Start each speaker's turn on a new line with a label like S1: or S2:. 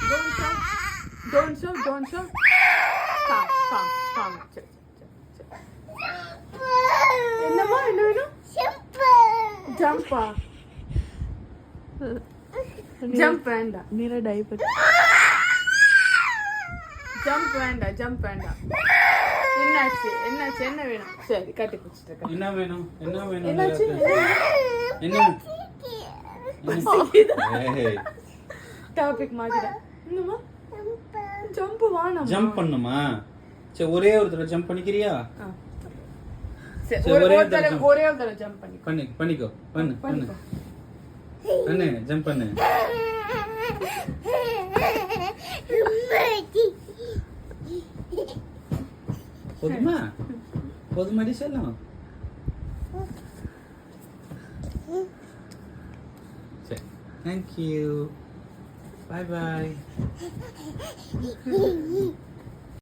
S1: Don't shout. Don't shout. Don't shout. Calm, calm, calm. சரி, சரி, சரி. என்னம்மா என்ன வேணும்? ஜம்பா. ஜம்ப் வேண்டாம்.
S2: நீரா டைப்பர்.
S1: ஜம்ப் வேண்டாம், ஜம்ப் வேண்டாம். என்னாச்சு என்னாச்சு என்ன வேணும்? சரி கட்டி பிடிச்சிட்டு
S3: என்ன வேணும் என்ன வேணும்
S1: என்னாச்சு
S3: என்ன ஏய்
S1: டாபிக் மாத்திட என்னம்மா ஜம்ப் வாணம்
S3: ஜம்ப் பண்ணுமா சரி ஒரே ஒரு தடவை ஜம்ப் பண்ணிக்கிறியா
S1: சரி
S3: சரி,
S1: ஒரே
S3: ஒரே
S1: ஒரு
S3: தடவை
S1: தடவை
S3: jump.
S1: ஒரே ஒரு தடவை ஜம்ப் பண்ணி
S3: பண்ணிக்கோ பண்ணு பண்ணு பண்ணு ஜம்ப் பண்ணு போதுமா போதுமாடி செல்லம் சரி தேங்க்யூ பாய் பாய்